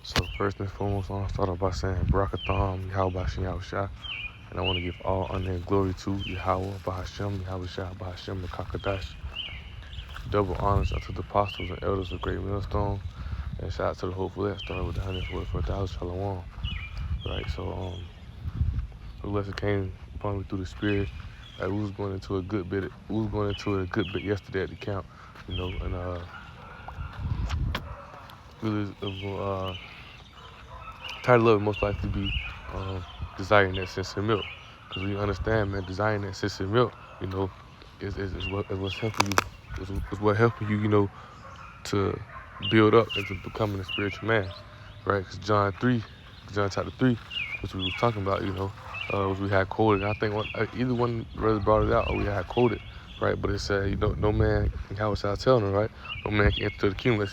So first and foremost, I want to start off by saying Barakatham, Yahweh Bashem Yahushua. And I want to give all honor and glory to Yahweh, Bahashem, Yahweh Shah, Bahashem, Makakadash. Double honors unto the apostles and elders of Great Millstone. And shout out to the hopeful that started with the 100th word for 1,000 Shalom. Right, so the lesson came upon me through the Spirit. Like we was going into a good bit. We was going into it a good bit yesterday at the camp, and really, title of it most likely be desiring that sense of milk, because we understand, man, desiring that sense of milk, is what's helping you, is what helping you, to build up into becoming a spiritual man, right? Because John chapter 3, which we was talking about, which we had quoted. I think either one brother brought it out or we had quoted, right? But it said, no man, how was I telling him, right? No man can enter the kingdom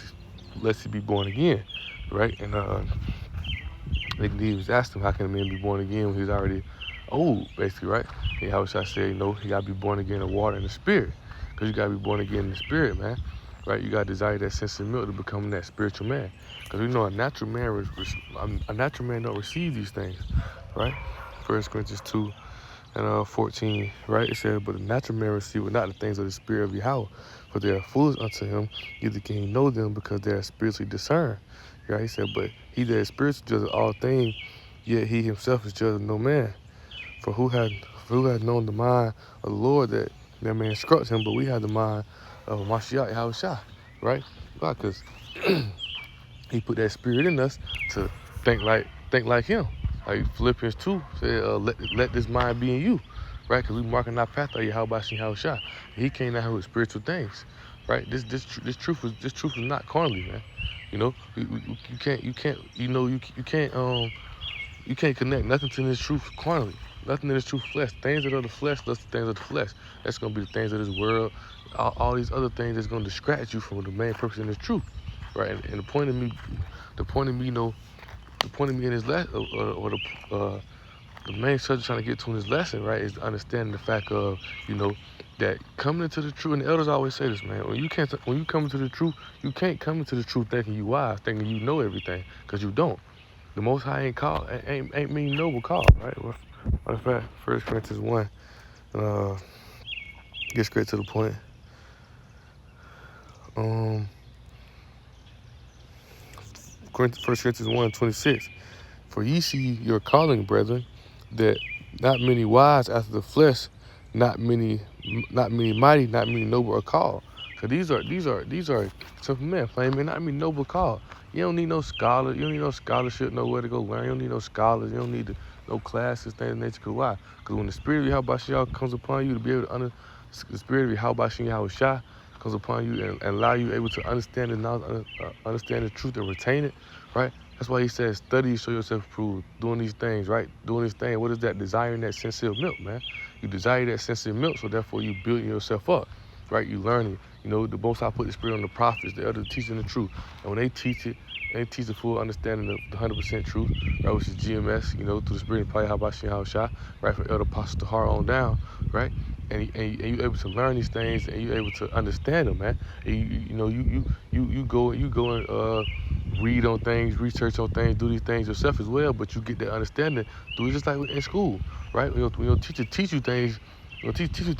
unless he be born again, right? And he was asked him, how can a man be born again when he's already old, basically, right? And how I said, he got to be born again in water and the spirit, because you got to be born again in the spirit, man. Right, you got to desire that sense of milk to become that spiritual man, because we know a natural man don't receive these things, right? 1 Corinthians 2 and 14, right? It said, but the natural man receiveth not the things of the spirit of Yahweh, for they are foolish unto him, neither can he know them, because they are spiritually discerned. Right? He said, but he that is spiritual judges all things, yet he himself is judged of no man. For who had known the mind of the Lord, that man instructs him, but we have the mind of Mashiach Yahushua, right? Why? Because he put that spirit in us to think like him. Like Philippians 2 said, let this mind be in you, right? Because we marking our path of Yahweh Yahushua. He came out here with spiritual things, right? This truth is not carnally, man. You can't connect nothing to this truth carnally. Nothing in this truth flesh. Things that are the flesh, that's the things of the flesh. That's gonna be the things of this world. All these other things that's gonna distract you from the main purpose in this truth, right? And the point of me, in this lesson, or the main subject trying to get to in this lesson, right, is understanding the fact of, that coming into the truth. And the elders always say this, man. When you come into the truth, you can't come into the truth thinking you wise, thinking you know everything, because you don't. The Most High ain't mean noble call, right? Well, matter of fact, 1 Corinthians 1, get straight to the point. 1 Corinthians 1:26. For ye see your calling, brethren, that not many wise after the flesh, not many mighty, not many noble are called. So these are simple men, plain men, not many noble called. You don't need no scholar, you don't need no scholarship, nowhere to go learn. You don't need no scholars, you don't need no classes, things of nature. Cause why? Because when the spirit of Yahweh comes upon you to be able to the spirit of Yahweh comes upon you and allow you able to understand the knowledge, understand the truth and retain it, right? That's why he says, study, show yourself approved, doing these things, right? Doing this thing. What is that? Desiring that sincere milk, man. You desire that sincere milk, so therefore you building yourself up, right? You learning. The Most High put the spirit on the prophets, the elders teaching the truth. And when they teach it, they teach the full understanding of the 100% truth, right? Which is GMS, through the spirit of Paya Habashin Haushah, right? From elder apostles to heart on down, right? And you're able to learn these things, and you're able to understand them, man. And you go and read on things, research on things, do these things yourself as well. But you get that understanding through it, just like in school, right? When your teacher teach you things, she still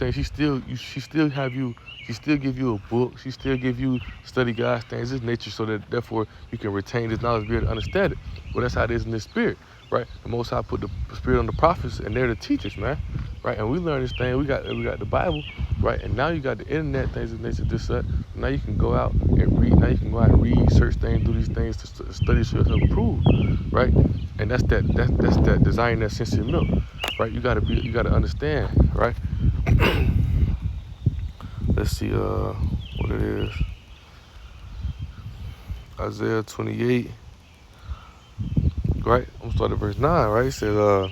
give you a book, she still give you study guides, things of this nature, so that therefore you can retain this knowledge, be able to understand it. Well, that's how it is in this spirit, right? The Most High put the spirit on the prophets, and they're the teachers, man, right? And we learn this thing. We got the Bible, right? And now you got the internet, things of nature, this, that. Now you can go out and read. Now you can go out and read, search things, do these things to study, so yourself approve, right? And that's that desiring that sincere milk, right? You gotta understand, right? Let's see, what it is. Isaiah 28, right? I'm gonna start at verse 9, right? It says,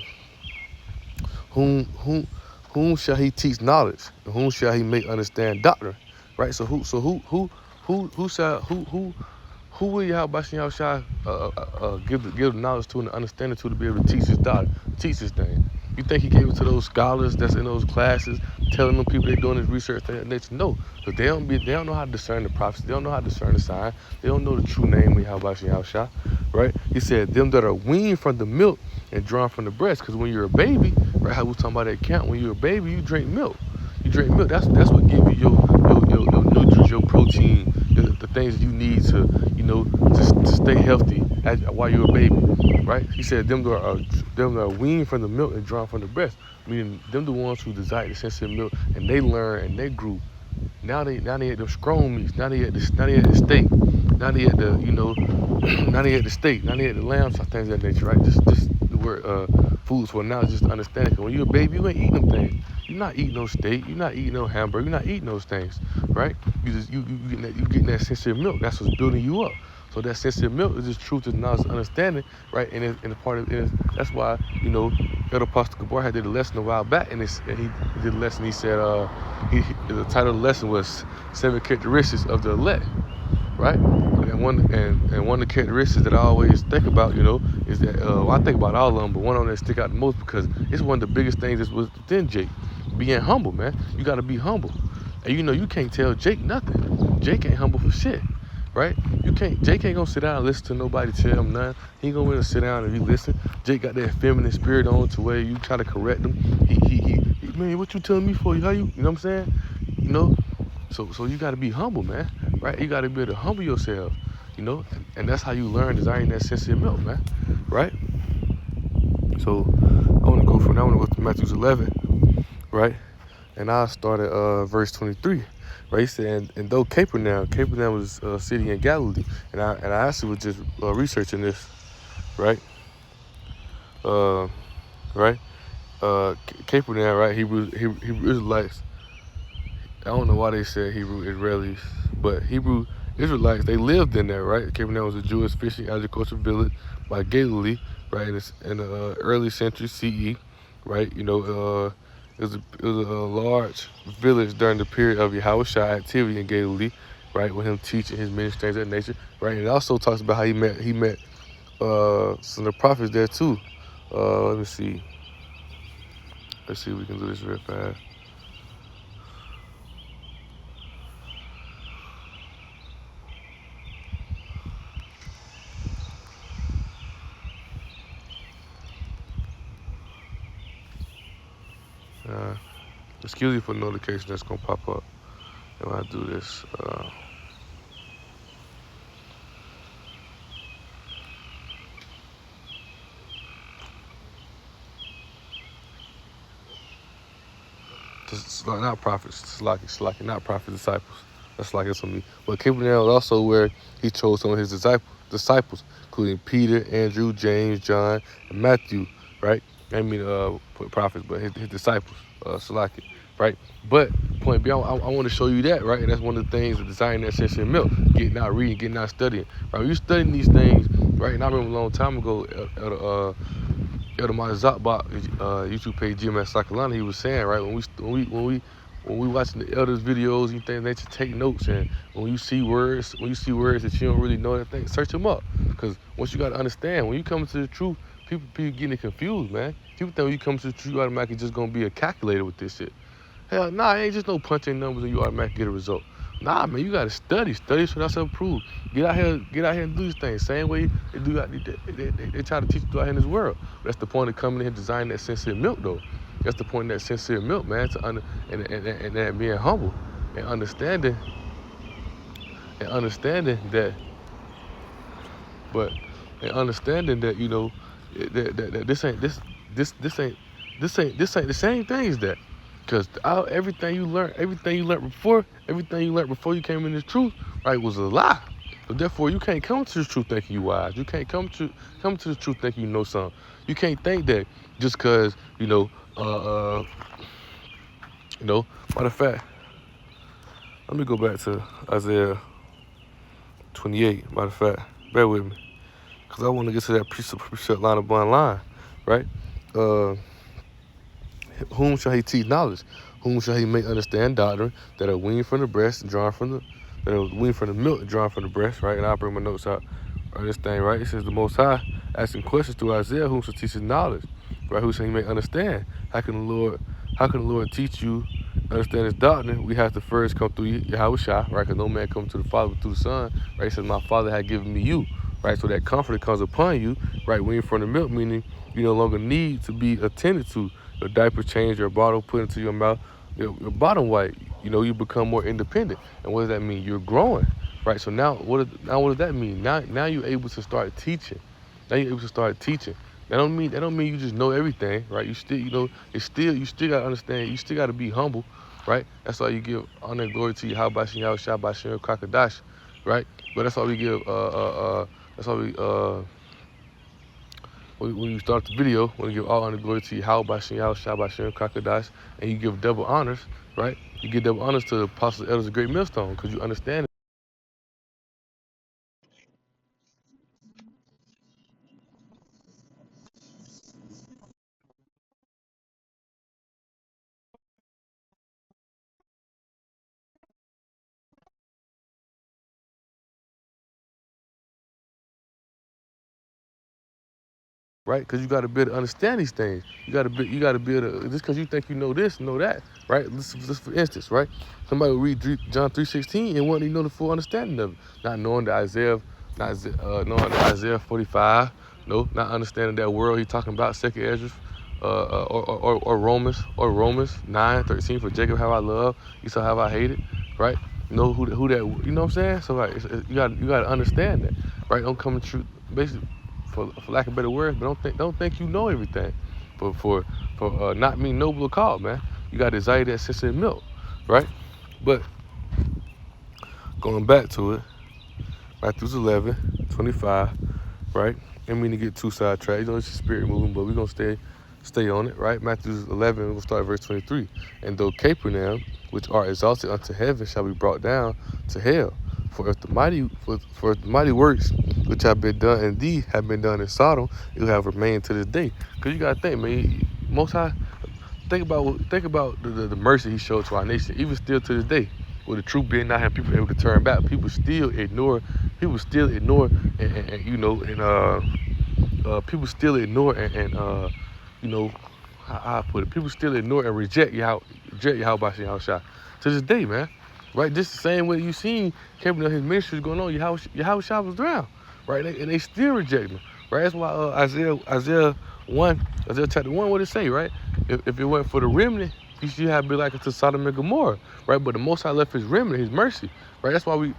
whom shall he teach knowledge, and whom shall he make understand doctrine, right? So who will Yahweh Shai give the knowledge to and the understanding to be able to teach his doctrine, teach this thing? You think he gave it to those scholars that's in those classes, telling them people they're doing this research thing? No, because they don't know how to discern the prophets. They don't know how to discern the sign. They don't know the true name of Yahweh Shai, right? He said, them that are weaned from the milk and drawn from the breast. Because when you're a baby, right, how we talking about that count, when you're a baby, you drink milk. You drink milk. That's what gives you your nutrients, your protein, the things you need to, to stay healthy while you're a baby, right? He said, them that are weaned from the milk and drawn from the breast, meaning them the ones who desire the sensitive milk, and they learn and they grew. Now they at the strong meats. Now they at the steak. Now they at the now they at the steak. Now they at the lamb. So things of that nature, right? Just the word foods for now, just to understand it. 'Cause when you're a baby, you ain't eating them things. You're not eating no steak. You're not eating no hamburger. You're not eating those things, right? You getting that sensitive milk. That's what's building you up. So that sensitive milk is just truth and knowledge and understanding, right? And a part of it, that's why, Elder Apostle Gabar had did a lesson a while back, and he did a lesson. He said, the title of the lesson was 7 Characteristics of the Elect, right? And one of the characteristics that I always think about, is that I think about all of them, but one of them that stick out the most because it's one of the biggest things that was within Jake, being humble, man. You got to be humble, and you can't tell Jake nothing. Jake ain't humble for shit. Right? Jake ain't gonna sit down and listen to nobody tell him nothing. He ain't gonna really sit down and you listen. Jake got that feminine spirit on to where you try to correct him. He man, what you telling me for? How you know what I'm saying? So you gotta be humble, man. Right? You gotta be able to humble yourself, and that's how you learn desiring that sensitive milk, man. Right? So I wanna go to Matthew 11, right? And I started verse 23. Right, he said, and though Capernaum was a city in Galilee, and I actually was just researching this, right, Capernaum, right, Hebrew Israelites. I don't know why they said Hebrew Israelis, but Hebrew Israelites, they lived in there, right? Capernaum was a Jewish fishing agricultural village by Galilee, right, in the early century CE, right, it was a large village during the period of Yahushua activity in Galilee, right, with him teaching his ministry, things of that nature, right. And it also talks about how he met some of the prophets there too. Let me see. Let's see if we can do this real fast. Excuse me for the notification that's gonna pop up when I do this. Not prophets, Slaki, not prophets, disciples. That's like it's on me. But Capernaum was also where he chose some of his disciples, including Peter, Andrew, James, John, and Matthew, right? I mean, prophets, but his disciples, Slaki, right? But point B, I want to show you that, right? And that's one of the things of desiring that sense in milk, getting out reading, getting out studying. Right? When you studying these things, right? And I remember a long time ago, Elder Zakbak, YouTube page GMS Sakalana, he was saying, right, when we watching the elders videos and things, they just take notes, and when you see words that you don't really know that thing, search them up. Because once you got to understand, when you come to the truth, people getting it confused, man. People think when you come to the truth, you automatically just gonna be a calculator with this shit. Hell, nah, it ain't just no punching numbers and you automatically get a result. Nah, man, you gotta study so that's approved. Get out here and do these things. Same way they try to teach you out here in this world. That's the point of coming in here designing that sensitive milk, though. That's the point of that sensitive milk, man. And that being humble and understanding that, that this ain't the same thing as that. Because everything you learned before you came in this truth, right, was a lie. So therefore, you can't come to the truth thinking you wise. You can't come to the truth thinking you know something. You can't think that just because matter of fact, let me go back to Isaiah 28. Matter of fact, bear with me, because I want to get to that precept line upon line, right? Whom shall he teach knowledge? Whom shall he make understand doctrine? That are weaned from the breast and drawn from the milk and drawn from the breast, right? And I'll bring my notes out on this thing, right? It says the Most High asking questions through Isaiah, whom shall teach his knowledge, right? Who shall he make understand? How can the Lord teach you understand his doctrine? We have to first come through Yahushua, right? Because no man comes to the Father but through the Son, right? He says, my Father had given me you, right? So that comfort comes upon you, right? When you're from the milk, meaning you no longer need to be attended to. Your diaper change, your bottle put into your mouth, your bottom white. You become more independent. And what does that mean? You're growing, right? So now, what does that mean? Now you're able to start teaching. Now you're able to start teaching. That don't mean you just know everything, right? You still, you still gotta understand. You still gotta be humble, right? That's why you give honor and glory to you. How about Yahweh Shah Bashir Kakadash, right? But that's why we give. That's why we. When you start the video, when you give all honor and glory to you, how by Yahweh Shah Bashir Kakadash, and you give double honors, right? You give double honors to the apostles, elders, of great millstone, because you understand. Right? Because you got to be able to understand these things. You got to be able to, just because you think you know this, know that, right? Just for instance, right? Somebody will read John 3:16 and won't even know the full understanding of it. Not knowing the knowing the Isaiah 45, no, not understanding that world he's talking about, second Ezra, or Romans 9:13, for Jacob have I loved, Esau have I hated, right? Know who that, you know what I'm saying? So like, you got to understand that, right? Don't come to truth, basically, for lack of better words, but don't think you know everything. For not mean noble or called, man. You got to desire that sensitive milk, right? But going back to it, Matthew 11:25, right? And we need to get too sidetracked. It's your spirit moving, but we're gonna stay on it, right? Matthew 11, we'll start at verse 23. And though Capernaum, which are exalted unto heaven, shall be brought down to hell. For if the mighty works which have been done in thee have been done in Sodom, it will have remained to this day. Because you gotta think, man, Most High, think about the mercy he showed to our nation, even still to this day. With the truth being out here, people able to turn back. People still ignore, and people still ignore how I put it. People still ignore and reject Yahweh Shah to this day, man. Right? Just the same way you seen Capernaum, his ministry going on, Yahweh Shah was drowned, right? And they still reject him, right? That's why Isaiah chapter 1, what it say, right? If it weren't for the remnant, you should have been like it to Sodom and Gomorrah, right? But the Most High left his remnant, his mercy, right? That's why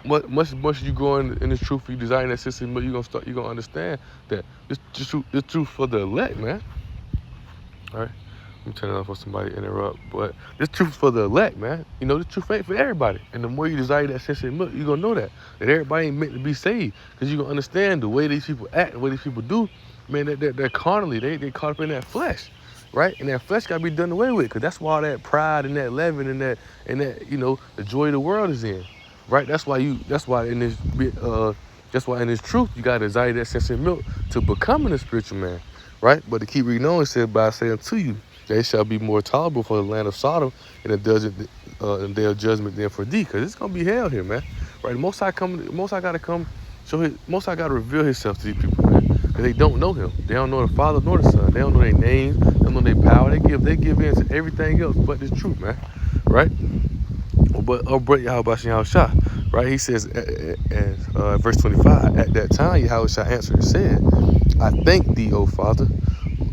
much as you grow in this truth, you desire that system, but you're gonna understand that this truth for the elect, man. All right, I'm turning off for somebody to interrupt, but this truth for the elect, man. This truth ain't for everybody. And the more you desire that sensitive milk, you're gonna know that everybody ain't meant to be saved, because you're gonna understand the way these people act, the way these people do, man. They're carnally, they caught up in that flesh, right? And that flesh gotta be done away with, because that's why all that pride and that leaven and that the joy of the world is in. Right, that's why in this truth you gotta desire that sensitive milk to becoming a spiritual man, right? But to keep reading on, it said, by saying to you, they shall be more tolerable for the land of Sodom in the day of judgment than for thee, because it's gonna be hell here, man. Right? Most High gotta come, Most High gotta reveal Himself to these people, man, because they don't know Him. They don't know the Father nor the Son. They don't know their names. They don't know their power. They give in to everything else but this truth, man. Right? But Yahweh Shah, right? He says, verse 25, at that time Yahweh Shah answered and said, I thank thee, O Father,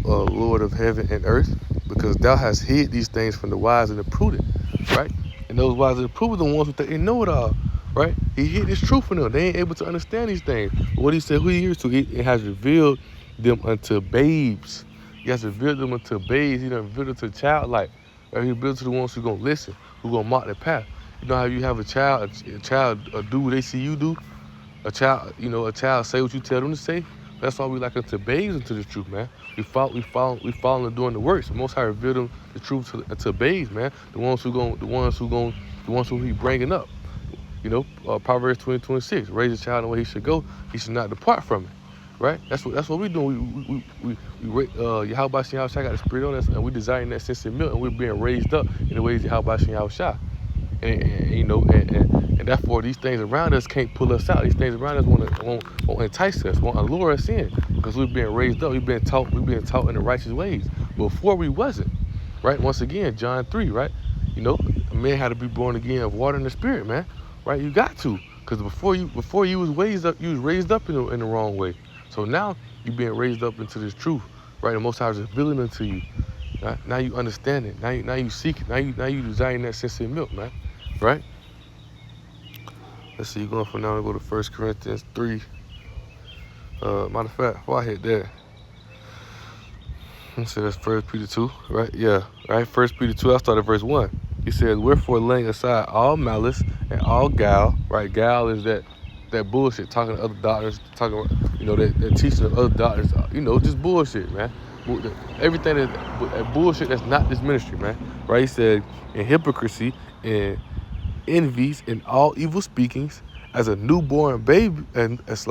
Lord of heaven and earth, because thou hast hid these things from the wise and the prudent, right? And those wise and the prudent are the ones who think they know it all, right? He hid this truth from them. They ain't able to understand these things. But what he said, who he hears to, it has revealed them unto babes. He has revealed them unto babes. He done revealed them to childlike. Right? He revealed to the ones who gonna listen, who gonna mark their path. You know how you have a child do what they see you do? A child say what you tell them to say. That's why we like unto babes into the truth, man. We follow and doing the works. Most High reveal them the truth to babes, man. The ones who he bringing up. Proverbs 20:26. Raise a child in the way he should go. He should not depart from it. Right? That's what we doing. Yahweh Shah got the spirit on us, and we desiring that sense of milk, and we're being raised up in the ways of Yahweh Shah. And therefore these things around us can't pull us out. These things around us won't entice us, won't allure us in, because we've been raised up, we've been taught in the righteous ways. Before we wasn't, right? Once again, John 3, right? A man had to be born again of water and the spirit, man, right? You got to, Because before you was raised up in the wrong way. So now you being raised up into this truth, right? The Most High is revealing it to you. Right? Now you understand it. Now you seek it. Now you desiring that sincere milk, man. Right? Let's see. You're going from now to go to 1 Corinthians 3. Matter of fact, before I hit that, let's say that's 1 Peter 2, right? Yeah, right. 1 Peter 2. I started at verse 1. He says, "Wherefore, laying aside all malice and all guile," right? Guile is that bullshit, talking to other doctors, talking, that teaching of other doctors, just bullshit, man. Everything that bullshit that's not this ministry, man. Right? He said, "In hypocrisy and envies and all evil speakings, as a newborn baby, and as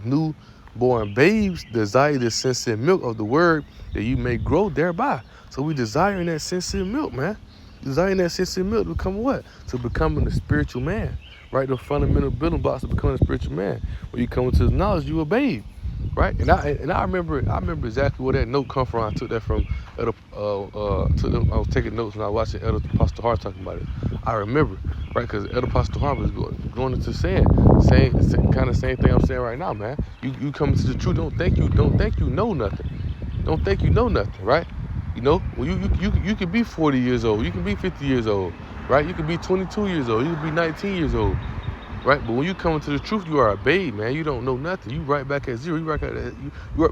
newborn babes desire the sincere milk of the word, that you may grow thereby." So we desiring that sincere milk, man. Desiring that sincere milk to become what? To becoming a spiritual man. Right? The fundamental building blocks of becoming a spiritual man. When you come into the knowledge, you a babe. Right? And I remember exactly where that note come from. I took that from I was taking notes when I watched Elder Pastor Hart talking about it. I remember, right? Because Elder Pastor Hart was going into same thing I'm saying right now, man. You come into the truth, don't think you know nothing. Don't think you know nothing, right? Well, you could be 40 years old, you can be 50 years old, right? You could be 22 years old, you could be 19 years old, right? But when you come into the truth, you are a babe, man. You don't know nothing. You right back at zero. You right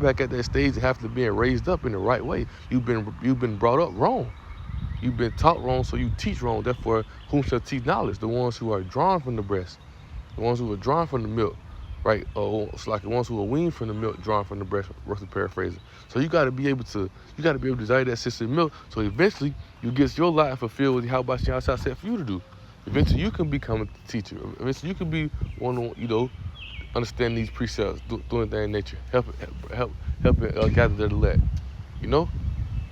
back at that stage of having to being raised up in the right way. You've been brought up wrong. You've been taught wrong, so you teach wrong. Therefore, whom shall teach knowledge? The ones who are drawn from the breast, the ones who are drawn from the milk, right? It's like the ones who are weaned from the milk, drawn from the breast. Roughly paraphrasing. So you got to be able to desire that sincere milk. So eventually, you get your life fulfilled with how about Yahweh set for you to do. Eventually, you can become a teacher. Eventually, you can be one on, understand these precepts, doing things in nature, helping gather their elect,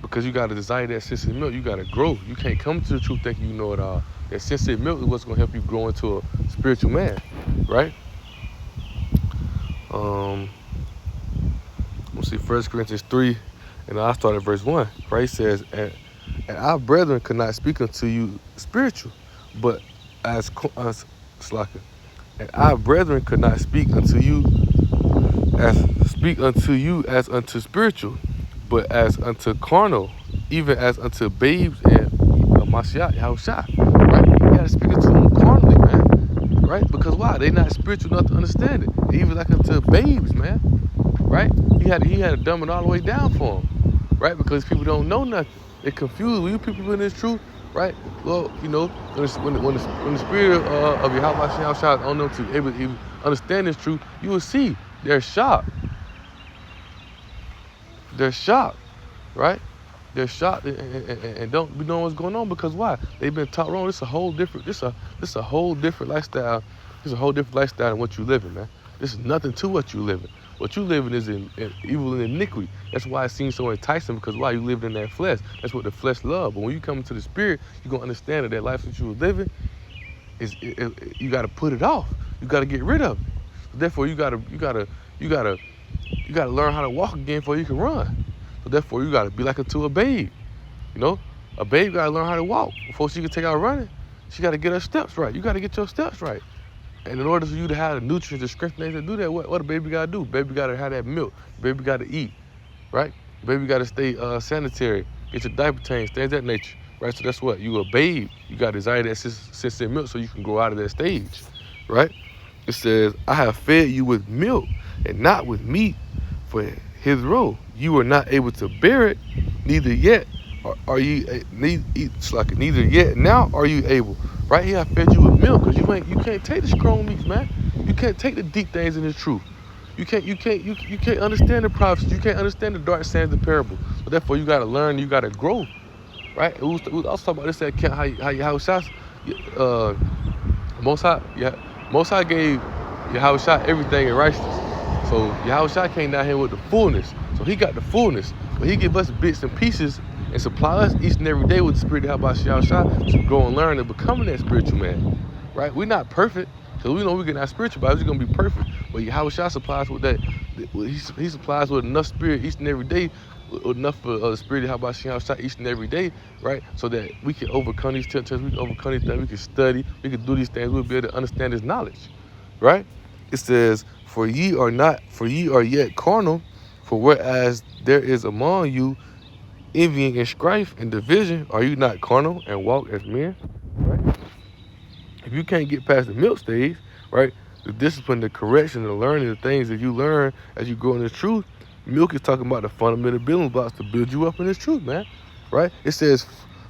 because you got to desire that sincere milk. You got to grow. You can't come to the truth thinking you know it all. That sincere milk is what's going to help you grow into a spiritual man, right? Let's see, 1 Corinthians 3, and I started verse 1. Christ says, and our brethren could not speak unto you spiritual, but as Slaka. And our brethren could not speak unto you as unto spiritual, but as unto carnal, even as unto babes and Mashiach, Yahushua. Right? You gotta speak it to them carnally, man. Right? Because why? They not spiritual enough to understand it. Even like unto babes, man. Right? He had to dumb it all the way down for them. Right? Because people don't know nothing. They're confused. When you people in this truth, right? Well, when the spirit of Yahweh Yahushua on them to able to understand this truth, you will see they're shocked. They're shocked, right? They're shocked and don't be knowing what's going on, because why? They've been taught wrong. This is a whole different lifestyle. This is a whole different lifestyle than what you live in, man. This is nothing to what you live in. What you live in is in evil and iniquity. That's why it seems so enticing, because why? You lived in that flesh. That's what the flesh loves. But when you come into the spirit, you're gonna understand that life that you were living you gotta put it off. You gotta get rid of it. Therefore, you gotta learn how to walk again before you can run. So therefore, you gotta be like a babe. A babe gotta learn how to walk before she can take out running. She gotta get her steps right. You gotta get your steps right. And in order for you to have the nutrients, the strength, to do that, what a baby gotta do? Baby gotta have that milk. Baby gotta eat, right? Baby gotta stay sanitary, get your diaper changed, things of that nature, right? So that's what, you a babe. You gotta desire that sincere milk so you can grow out of that stage, right? It says, I have fed you with milk and not with meat, for his role. You are not able to bear it, neither yet are you neither yet now are you able. Right here I fed you with milk, because you can't take the strong meats, man. You can't take the deep things in the truth. You can't understand the prophecies. You can't understand the dark sayings of the parable. So therefore you gotta learn, you gotta grow. Right? I was talking about this at how Most High gave Yahushua everything in righteousness. So Yahushua came down here with the fullness. So he got the fullness. But he give us bits and pieces and supply us each and every day with the spirit of Yahushua to go and learn and becoming that spiritual man. Right? We're not perfect, because we know we're not spiritual, but we're gonna be perfect. But Yahushua supplies with that. He supplies with enough spirit each and every day, with enough of the spirit of Yahushua each and every day, right? So that we can overcome these temptations, we can overcome these things, we can study, we can do these things, we'll be able to understand his knowledge. right? It says, for ye are yet carnal, for whereas there is among you envying and strife and division, are you not carnal and walk as men? Right? If you can't get past the milk stage, right? The discipline, the correction, the learning, the things that you learn as you grow in the truth, milk is talking about the fundamental building blocks to build you up in this truth, man. Right? It says,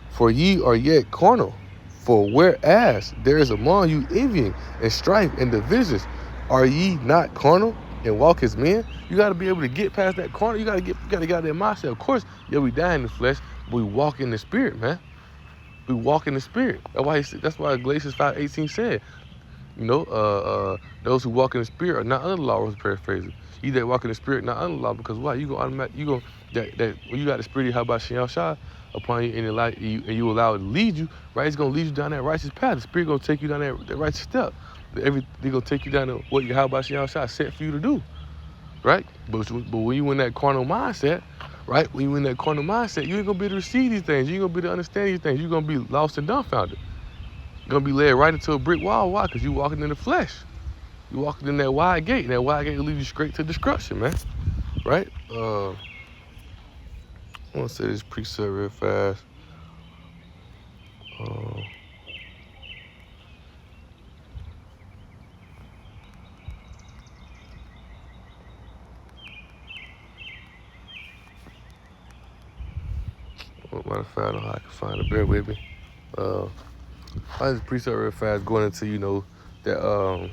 for ye are yet carnal, for whereas there is among you envying and strife and divisions, are ye not carnal and walk as men? You got to be able to get past that carnal. You got to get out of that mindset. Of course, yeah, we die in the flesh, but we walk in the spirit, man. We walk in the spirit. That's why Galatians 5:18 said, those who walk in the spirit are not under the law. I was paraphrasing. You that walk in the spirit, not under the law, because why? That when you got the spirit, how about Shem Shah upon you in the light, and you allow it to lead you, right? It's gonna lead you down that righteous path. The spirit gonna take you down that righteous step. They're gonna take you down to what how about Shem Shah set for you to do, right? But when you in that carnal mindset, right? When you in that carnal mindset, you ain't gonna be able to receive these things. You ain't gonna be able to understand these things. You're gonna be lost and dumbfounded. You're gonna be led right into a brick wall. Why? Because you walking in the flesh. You walking in that wide gate. And that wide gate will lead you straight to destruction, man. Right? I want to say this precept real fast. Matter of fact, I know how I can find it. Bear with me. I just precept real fast going into, that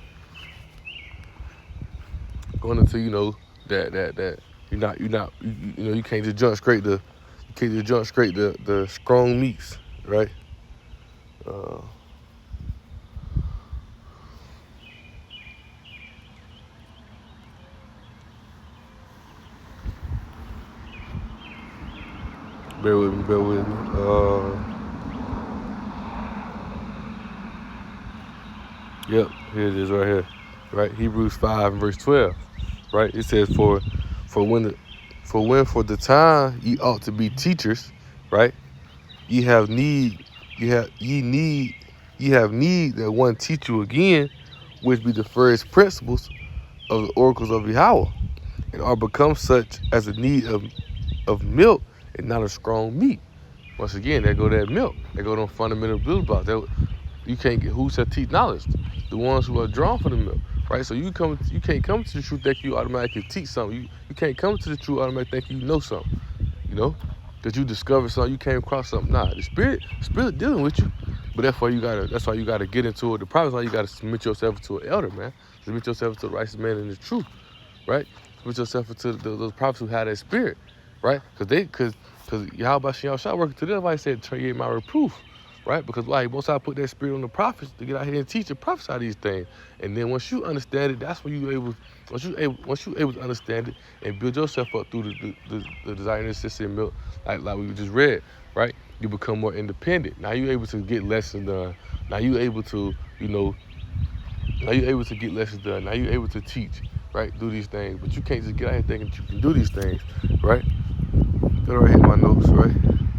going into, that you can't just jump straight the strong meats, right? Bear with me. Yep, here it is right here. Right? Hebrews 5 and verse 12. Right? It says, for the time ye ought to be teachers, right? Ye have need that one teach you again, which be the first principles of the oracles of Yahweh, and are become such as a need of milk and not of strong meat. Once again, there go that milk. There go them fundamental building blocks. You can't get who shall teach knowledge? The ones who are drawn from the milk, right? So you can't come to the truth that you automatically teach something. You can't come to the truth automatically think you know something, that you discovered something, you came across something. Nah, the spirit dealing with you, but that's why you gotta get into it. The problem is why you gotta submit yourself to an elder, man. Submit yourself to the righteous man in the truth, right? Submit yourself to those prophets who had that spirit, right? Because Yahweh Shem Shah working to them, like I said, turn you in my reproof. Right? Because why? Most I put that spirit on the prophets to get out here and teach and prophesy these things. And then once you understand it, that's when once you able to understand it and build yourself up through the desire and necessity and milk, like we just read, right? You become more independent. Now you're able to get lessons done. Now you're able to, get lessons done. Now you're able to teach, right? Do these things. But you can't just get out here thinking you can do these things, right? Go right here, my notes, right?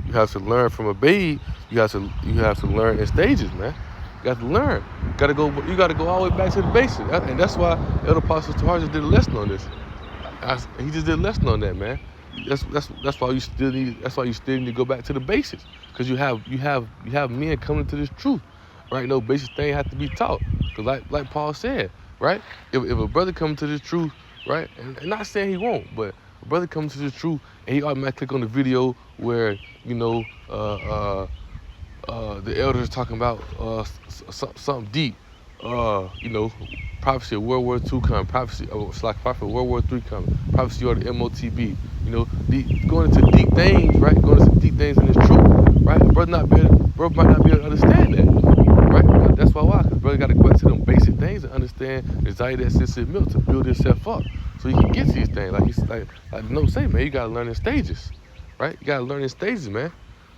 You have to learn from a babe. You have to learn in stages, man. You got to learn. You gotta go all the way back to the basics. And that's why Elder Apostle Tahar just did a lesson on this. He just did a lesson on that, man. That's why you still need to go back to the basics. Because you have men coming to this truth. Right? No basic thing have to be taught. Because like Paul said, right? If a brother comes to this truth, right? And not saying he won't, but a brother comes to the truth and he automatically click on the video where, the elders talking about something deep. Prophecy of World War II coming, prophecy of World War III coming, prophecy of the MOTB. Going into deep things, right? Going into deep things in this truth, right? Brother might not be able to understand that, right? That's why? Because brother got to go back to them basic things and understand the desire that sits in milk to build himself up, so he can get to these things. Like the note say, man, you gotta learn in stages, right? You gotta learn in stages, man.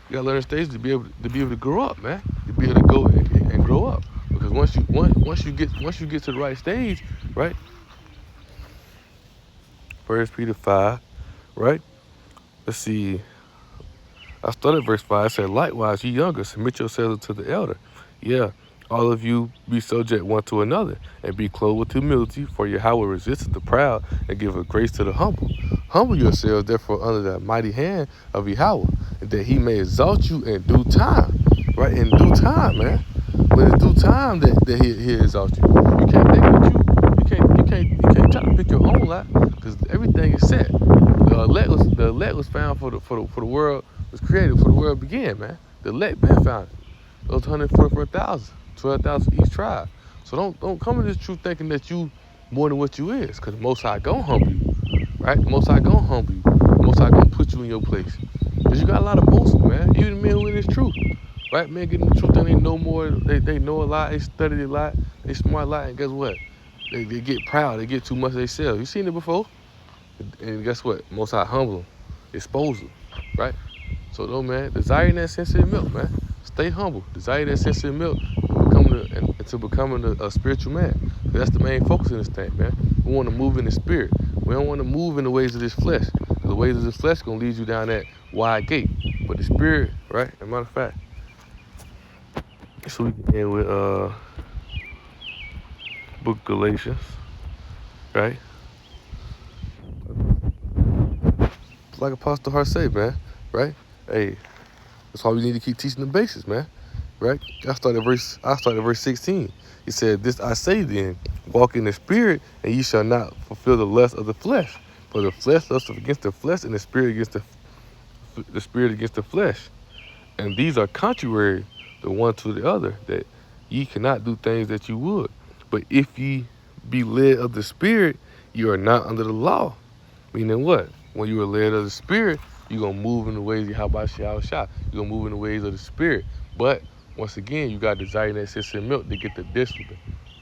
You gotta learn in stages to be able to grow up, man. To be able to go and grow up. Because once you get to the right stage, right? 1 Peter 5, right? Let's see. I started verse 5. It said, likewise, ye younger, submit yourselves to the elder. Yeah. All of you be subject one to another, and be clothed with humility, for Yahweh resisteth the proud, and giveth grace to the humble. Humble yourselves, therefore, under the mighty hand of Yahweh, that he may exalt you in due time. Right? In due time, man. When it's due time that he exalt you. You can't think what you can't try to pick your own lot, because everything is set. The elect was found for the world was created, for the world began, man. The elect been found. Those 144,000, 12,000 each tribe. So don't come to this truth thinking that you more than what you is, because the Most High gonna humble you, right? The Most High gonna humble you. The Most High gonna put you in your place, because you got a lot of boasting, man. Even men who in this truth, right? Men getting the truth and they know more. They know a lot. They study a lot. They smart a lot. And guess what? They get proud. They get too much of themselves. You seen it before? And guess what? Most High humble them, expose them, right? So though, man, desiring that sensitive milk, man. Stay humble. Desire that sensitive milk until becoming a spiritual man. That's the main focus in this thing, man. We want to move in the spirit. We don't want to move in the ways of this flesh. The ways of this flesh gonna lead you down that wide gate. But the spirit, right? As a matter of fact, so we can end with Book of Galatians, right? Like Apostle Hart say, man, right? Hey, that's why we need to keep teaching the basics, man. Right? I started verse 16. He said, "This I say then, walk in the spirit, and ye shall not fulfill the lust of the flesh. For the flesh lusteth against the flesh, and the spirit against the spirit against the flesh. And these are contrary the one to the other, that ye cannot do things that you would. But if ye be led of the spirit, you are not under the law." Meaning what? When you are led of the spirit, you're going to move in the ways of Yahweh Shah. You're going to move in the ways of the spirit. But once again, you got to desire that sensitive milk to get the discipline,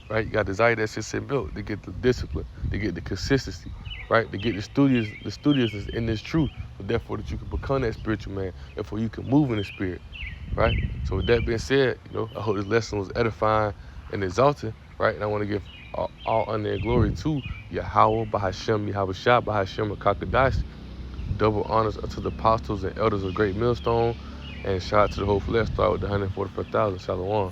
right? You got to desire that sensitive milk to get the discipline, to get the consistency, right? To get the studiousness in this truth, but therefore that you can become that spiritual man, therefore you can move in the spirit, right? So with that being said, I hope this lesson was edifying and exalting, right? And I want to give all honor and glory to Yahweh, Bahashem, Yahweh Shah, Bahashem, Kakadash. Double honors unto the apostles and elders of Great Millstone. And shout out to the whole flesh, start with the 144,000. Shalom.